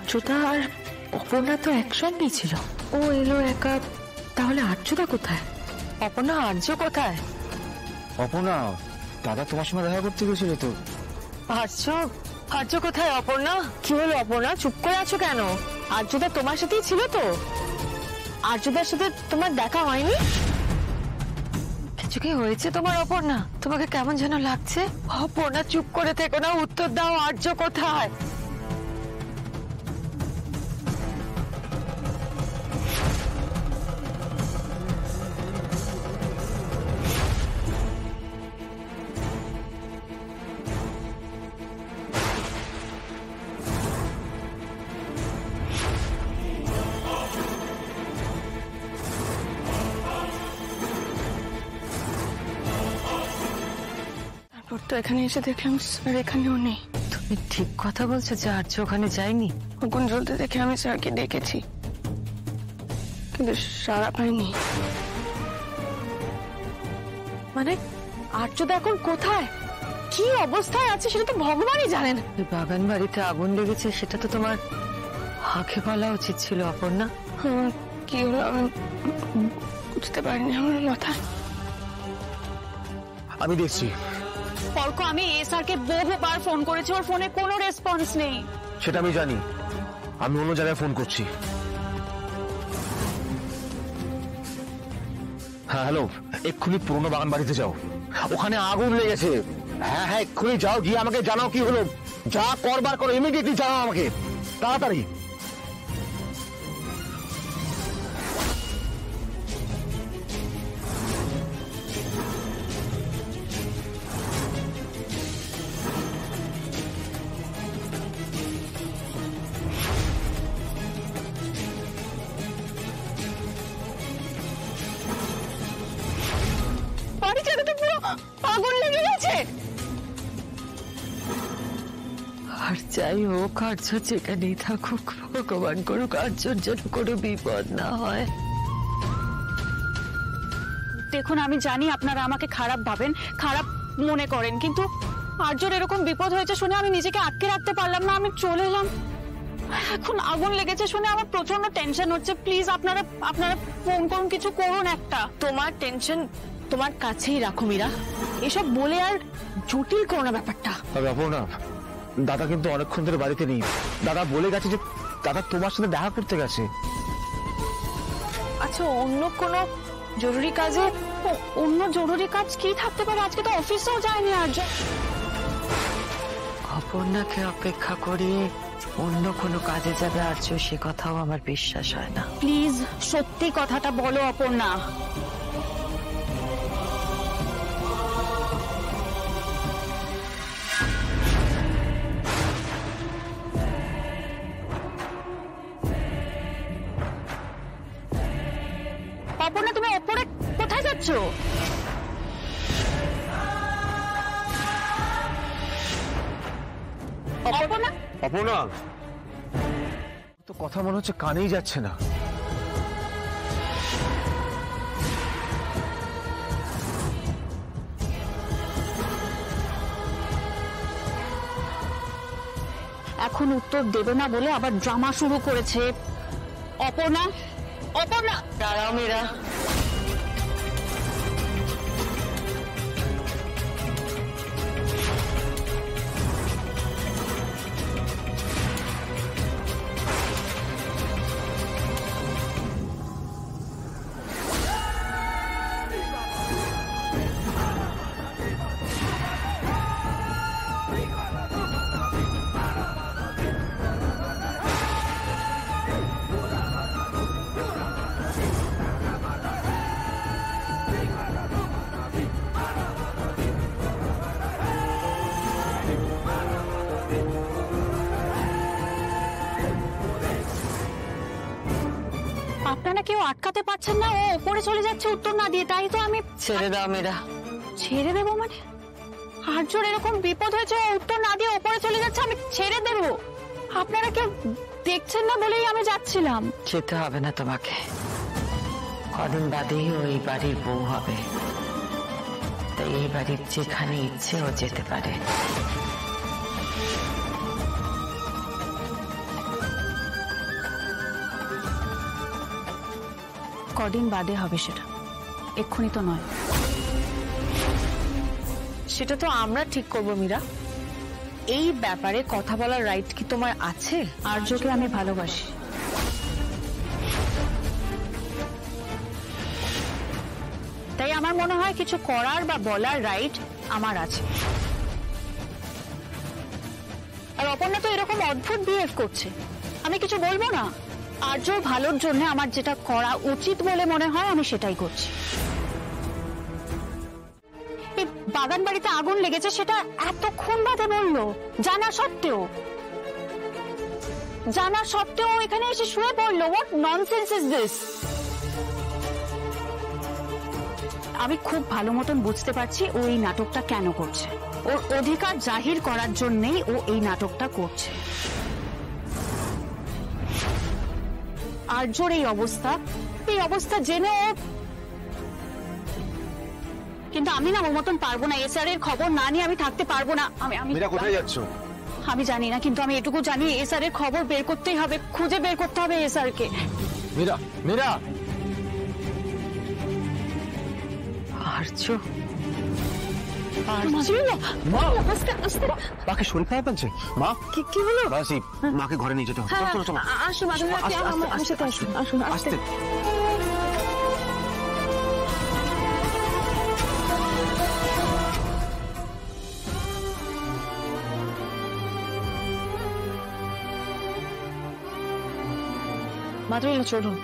আর্যদা আর অপর্ণা তো একসঙ্গেই ছিল, ও এলো একা, তাহলে আর্যদা কোথায়? অপর্ণা, আর্য কোথায়? অপর্ণা, দাদা তোমার সঙ্গে দেখা করতে গেছিল তো। আর্য কোথায়? অপর্ণা, কি হলো অপর্ণা, চুপ করে আছো কেন? আর্যদা তোমার সাথেই ছিল তো? আর্যদার সাথে তোমার দেখা হয়নি? কিছু কি হয়েছে তোমার অপর্ণা? তোমাকে কেমন যেন লাগছে। অপর্ণা চুপ করে থেকো না, উত্তর দাও, আর্য কোথায়? তো এখানে এসে দেখলাম স্যার এখানেও নেই। তুমি ঠিক কথা বলছো যে আর্য ওখানে যায়নি? আগুন জ্বলতে দেখে আমি স্যারকে ডেকেছি, কিন্তু সাড়া পাইনি। মানে আর্যদা এখন কোথায়, কি অবস্থায় আছে সেটা তো ভগবানই জানেন। বাগান বাড়িতে আগুন লেগেছে সেটা তো তোমার আগে বলা উচিত ছিল অপর্ণা। কি হলো আমি বুঝতে পারিনি, আমার মাথায়। আমি দেখছি। অর্ক, আমি এসআরকে বহুবার ফোন করেছি, ওর ফোনে কোনো রেসপন্স নেই। সেটা আমি জানি, আমি অন্য জায়গায় ফোন করছি। হ্যাঁ হ্যালো, এক্ষুনি পুরোনো বাগান বাড়িতে যাও, ওখানে আগুন লেগেছে। হ্যাঁ হ্যাঁ, এক্ষুনি যাও, গিয়ে আমাকে জানাও কি হলো। যা করবার করো, ইমিডিয়েটলি জানাও আমাকে, তাড়াতাড়ি। আগুন লেগে গেছে। আর যাই হোক, আর্য যেখানেই থাকুক, ভগবান করুক আর্যর জন্য কোনো বিপদ না হয়। দেখুন, আমি জানি আপনারা আমাকে খারাপ ভাবেন, খারাপ মনে করেন, কিন্তু আর্যর এরকম বিপদ হয়েছে শুনে আমি নিজেকে আটকে রাখতে পারলাম না, আমি চলে এলাম। এখন আগুন লেগেছে শুনে আমার প্রচন্ড টেনশন হচ্ছে। প্লিজ আপনারা ফোন করুন, কিছু করুন একটা। তোমার টেনশন তোমার কাছেই রাখো মীরা, এসব বলে আর জটিল করো না ব্যাপারটা। অপর্ণা, দাদা কিন্তু অনেকক্ষণ ধরে বাড়িতে নেই। দাদা বলে গেছে যে দাদা তোমার সাথে দেখা করতে গেছে। আচ্ছা, অন্য কোনো জরুরি কাজে? অন্য জরুরি কাজ কি থাকতে পারে? আজকে তো অফিসেও যায়নি আর্য। অপর্ণাকে অপেক্ষা করিয়ে অন্য কোনো কাজে যাবে আর্য, সে কথাও আমার বিশ্বাস হয় না। প্লিজ সত্যি কথাটা বলো অপর্ণা। অপর্ণা, তুমি ওপরে কোথায় যাচ্ছ? অপর্ণা, অপর্ণা, তো কথা মনে হচ্ছে কানেই যাচ্ছে না। এখন উত্তর দেবে না বলে আবার ড্রামা শুরু করেছে। অপর্ণা, অপর্ণা, দাঁড়াও মীরা। আপনারা কেউ আটকাতে পারছেন না, ও উপরে চলে যাচ্ছে উত্তর না দিয়ে, তাই তো আমি। ছেড়ে দাও মীরা। ছেড়ে দেবো মানে? আর্যর এরকম বিপদ হয়েছে, উত্তর না দিয়ে উপরে চলে যাচ্ছে, আমি ছেড়ে দেবো? আপনারা কেউ দেখছেন না বলেই আমি যাচ্ছিলাম। যেতে হবে না তোমাকে, কদিন বাদেই ওই বাড়ির বউ হবে, তাই এই বাড়ির যেখানে ইচ্ছে ও যেতে পারে। কদিন বাদে হবে সেটা, এক্ষুনি তো নয়। সেটা তো আমরা ঠিক করবো মীরা। এই ব্যাপারে কথা বলার রাইট কি তোমার আছে? আর্যকে আমি ভালোবাসি, তাই আমার মনে হয় কিছু করার বা বলার রাইট আমার আছে। আর অপর্ণা তো এরকম অদ্ভুত বিহেভ করছে, আমি কিছু বলবো না? আর্যর ভালোর জন্য আমার যেটা করা উচিত বলে মনে হয় আমি সেটাই করছি। এই বাগান বাড়িতে আগুন লেগেছে সেটা এতক্ষণ বাদে বললো, জানা সত্ত্বেও এখানে এসে শুয়ে পড়লো। What nonsense is this? আমি খুব ভালো মতন বুঝতে পারছি ও এই নাটকটা কেন করছে। ওর অধিকার জাহির করার জন্যই ও এই নাটকটা করছে। আর্যর এই অবস্থা জেনে ও, কিন্তু আমি না ওর মতন পারবো না। এসআর এর খবর না নিয়ে আমি থাকতে পারবো না। আমি কোথায় যাচ্ছ? আমি জানি না, কিন্তু আমি এটুকু জানি এসআর এর খবর বের করতেই হবে, খুঁজে বের করতে হবে এসআর কে। মীরা, মীরা। আর্য, মা, মাকে শরীর খারাপ আছে? মা কি হলো? বাসি, মাকে ঘরে নিয়ে যেতে হবে। চলো চলো। আসো মাধুরী, আমার সাথে আসুন, আসুন আস্তে। মাধুরী চলুন।